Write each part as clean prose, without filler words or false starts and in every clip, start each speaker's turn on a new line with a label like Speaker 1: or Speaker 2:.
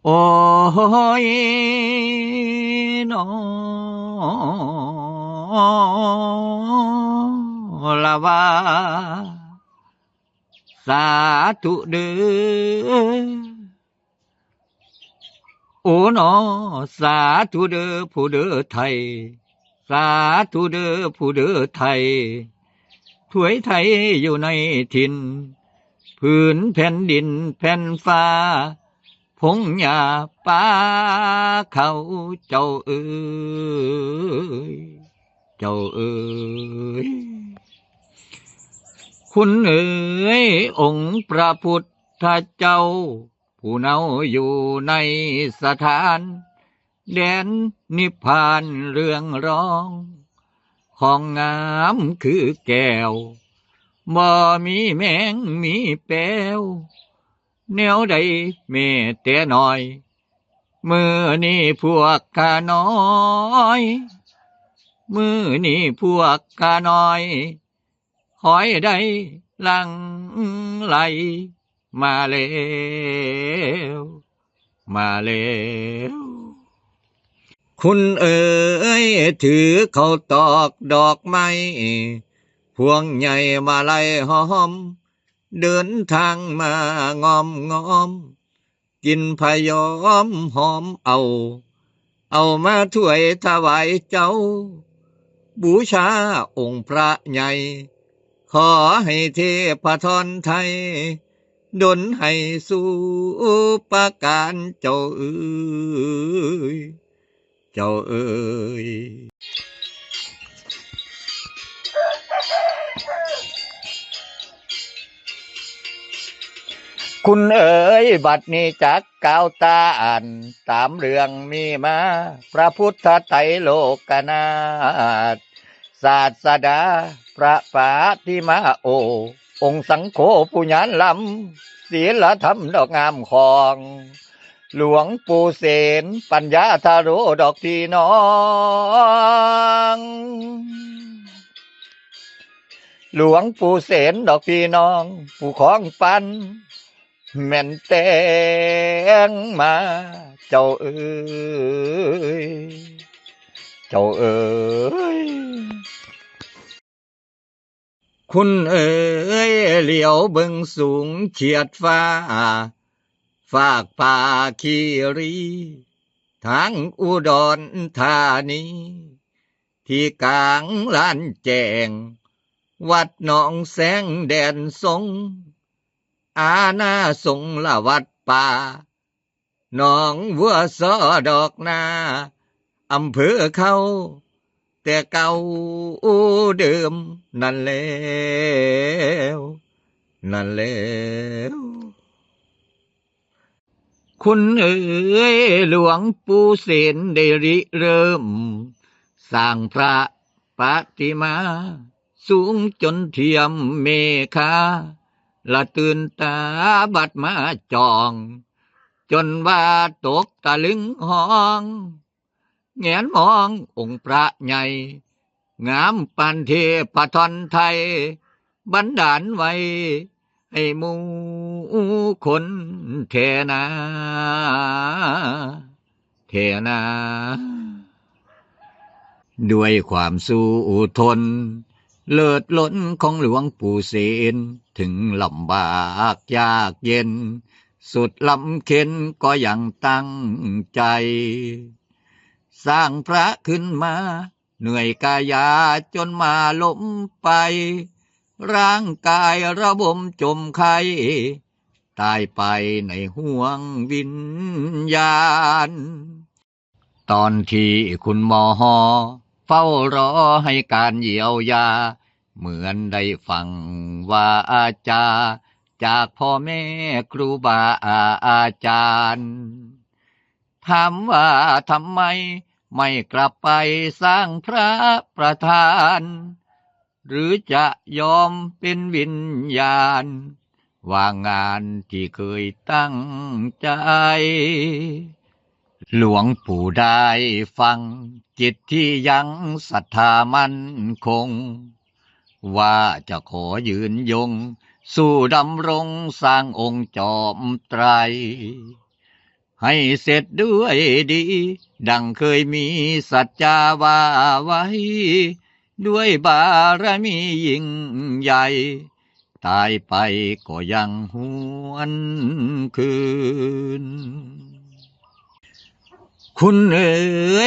Speaker 1: โอ้ยนอละว่าสาธุเด้อโอ้นอสาธุเด้อผู้เด้อไทยสาธุเด้อผู้เด้อไทยถวยไทยอยู่ในถิ่นผืนแผ่นดินแผ่นฟ้าพงหญ้าป่าเขาเจ้าเอ๋ยเจ้าเอ๋ยคุณเอ๋ยองค์พระพุทธเจ้าผู้เนาอยู่ในสถานแดนนิพพานเรื่องร้องของงามคือแก้วบ่มีแมงมีแป้วแนวใดแม่แต่น้อยมือนี้พวกข้าน้อยมือนี้พวกข้าน้อยคอยได้ลังไหลมาแล้วมาแล้วคุณเอ๋ยถือเขาวตอกดอกไม้พวงใหญ่มาลัยหอมเดินทางมางอมงอมกินพยอมหอมเอามาถ้วยถวายเจ้าบูชาองค์พระใหญ่ขอให้เทพทรไทยดลให้สู่ปราการเจ้าเอ๋ยเจ้าเอ๋ยคุณเอ๋ยบัดนี้จักกล่าวตาอ่านตามเรื่องมีมาพระพุทธไตรโลกนาถศาสดาพระปาติมาโอองค์สังโฆผู้ญาณล้ำศีลธรรมดอกงามของหลวงปู่เสนปัญญาทาโรดอกพี่น้องหลวงปู่เสนดอกพี่น้องผู้ของปันแม่นแตงมาเจ้าเอ๋ยเจ้าเอ๋ยคุณเอ๋ยเหลียวเบิ่งสูงเฉียดฟ้าฝากป่าคีรีทางอุดรธานีที่กลางลานแจ้งวัดหนองแสงแดนสงอาณาสงละวัดป่าหนองวัวสอดอกนาอำเภอเขาแต่เก่าเดิมนั่นแล้วนั่นแล้วคุณเอ๋ยหลวงปู่เสนได้ริเริ่มสร้างพระปฏิมาสูงจนเทียมเมฆาละตื่นตาบัดมาจองจนว่าตกตะลึงห้องแงนมององค์พระใหญ่งามปานเทพทนไทยบันดาลไว้ให้หมู่คนเทนาเทนาด้วยความสู้ทนเลิศล้นของหลวงปู่เสนถึงลำบากยากเย็นสุดลำเข็นก็ยังตั้งใจสร้างพระขึ้นมาเหนื่อยกายาจนมาล้มไปร่างกายระบมจมไข้ตายไปในห่วงวิญญาณตอนที่คุณหมอเฝ้ารอให้การเยียวยาเหมือนได้ฟังว่าอาจารย์จากพ่อแม่ครูบาอาจารย์ถามว่าทำไมไม่กลับไปสร้างพระประธานหรือจะยอมเป็นวิญญาณว่างงานที่เคยตั้งใจหลวงปู่ได้ฟังจิตที่ยังศรัทธามั่นคงว่าจะขอยืนยงสู้ดำรงสร้างองค์จอมไตร ให้เสร็จด้วยดี ดังเคยมีสัจจาว่าไว้ ด้วยบารมียิ่งใหญ่ ตายไปก็ยังหวนคืน คุณเอ๋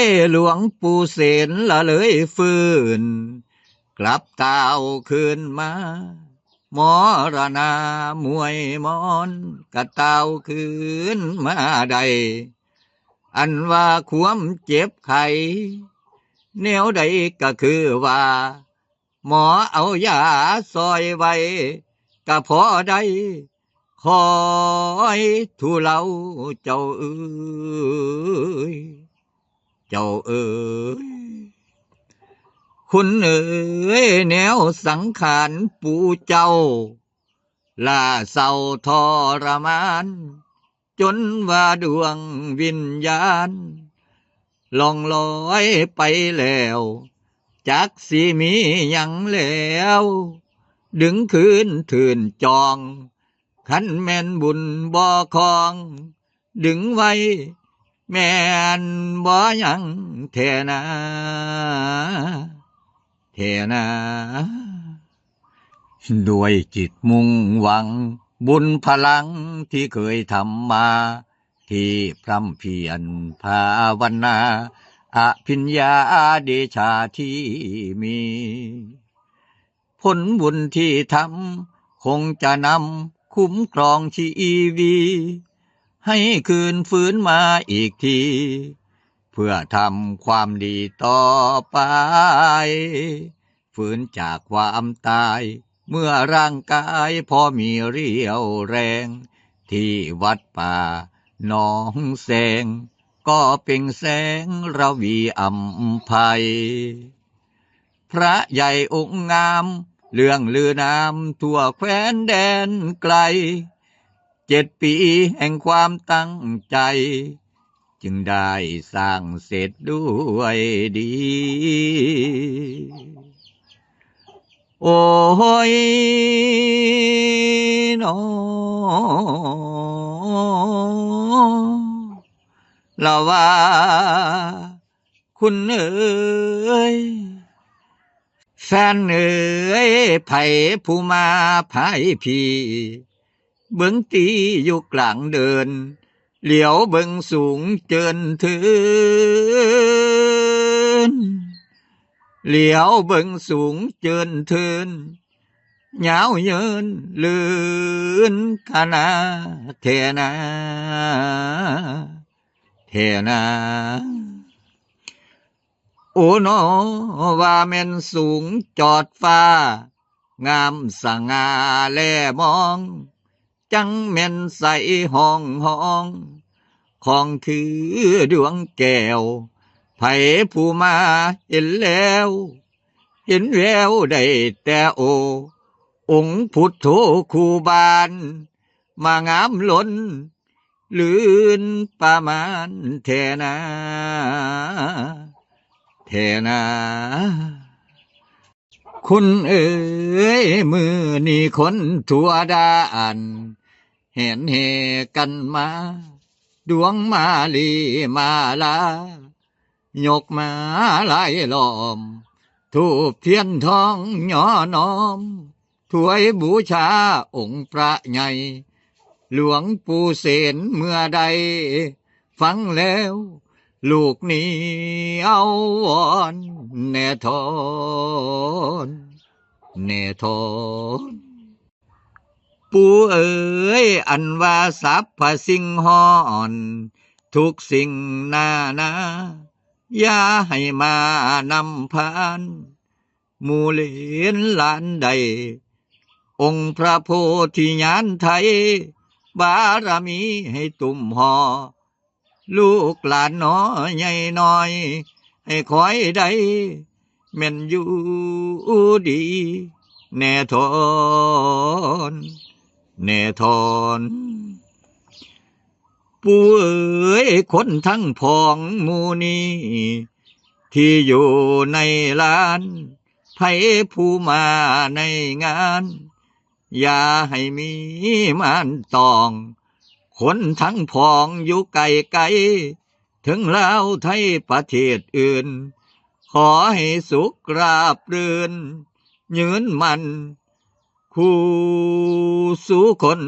Speaker 1: ยหลวงปู่เสนละเลยฟื้น กลับเต้าคืนมา มรณามวยมอนกะเต้าคืนมาใด อันว่าความเจ็บไข้แนวใดก็คือว่า หมอเอายาซอยไว้ก็พอได้คอยทุเลาเจ้าเอ๋ยเจ้าเอ๋ยคุณเอ๋ยแนวสังขารปู่เจ้าล่าเศร้าทรมานจนว่าดวงวิญญาณล่องลอยไปแล้วจักสิมีหยังแล้วดึงคืนถืนจองขันแม่นบุญบ่คองดึงไว้แม่นบ่ยังแท่นาแท่นาด้วยจิตมุ่งหวังบุญพลังที่เคยทำมาที่พร่ำเพียรภาวนาอภิญญาเดชาที่มีผลบุญที่ทำคงจะนำคุ้มครองชีวีให้คืนฟื้นมาอีกทีเพื่อทำความดีต่อไปฟื้นจากความตายเมื่อร่างกายพอมีเรี่ยวแรงที่วัดป่าหนองแสงก็เปล่งแสงระวีอำไพพระใหญ่องค์งามเรื่องลือนามทั่วแคว้นแดนไกล7 ปีแห่งความตั้งใจจึงได้สร้างเสร็จด้วยดีโอ้ยน้อละว่าคุณเอ๋ยแฟนเอ๋ยไผผู้มาไผพี่เบิ่งตีอยู่กลางเดินเหลียวเบิ่งสูงเจินถึนเหลียวเบิ่งสูงเจินถึนเหงาเยินลื่นขนาเทนาเทนาโอ้นอว่าแม่นสูงจอดฟ้างามสง่าแลมองจังแม่นใสห้องของคือดวงแก้วไผผู้มาเห็นแล้วเห็นแววได้แต่โอองค์พุทโธคูบานมางามล้นลื่นประมาณเทนาเทนาคุณเอ๋ยมือนี่คนทั่วด้านเห็นเหกันมาดวงมาลีมาลายกมาลายล้อมทูบเทียนทองย่อน้อมถวายบูชาองค์พระใหญ่หลวงปู่เสนเมื่อใดฟังแล้วลูกนี้เอาวอนแน่ทอนแน่ทอนปู่เอ๋ยอันว่าสัพพสิ่งฮอนทุกสิ่งนานาอย่าให้มานำพานหมู่เหลนหลานใดองค์พระโพธิญาณไทยบารมีให้ตุ่มห่อลูกหลานน้อยใหญ่น้อยให้คอยได้แม่นอยู่ดีแน่ทอนแน่ทอนปู่เอ๋ยคนทั้งพองหมู่นี้ที่อยู่ในลานไผผู้มาในงานอย่าให้มีมานตอง คนทั้งพองอยู่ไกลไกลถึงแล้วไทยประเทศอื่นขอให้สุขราบรื่นยืนมันคู่สู่คน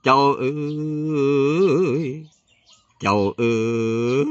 Speaker 1: เจ้าเอ๋ยเจ้าเอ๋ย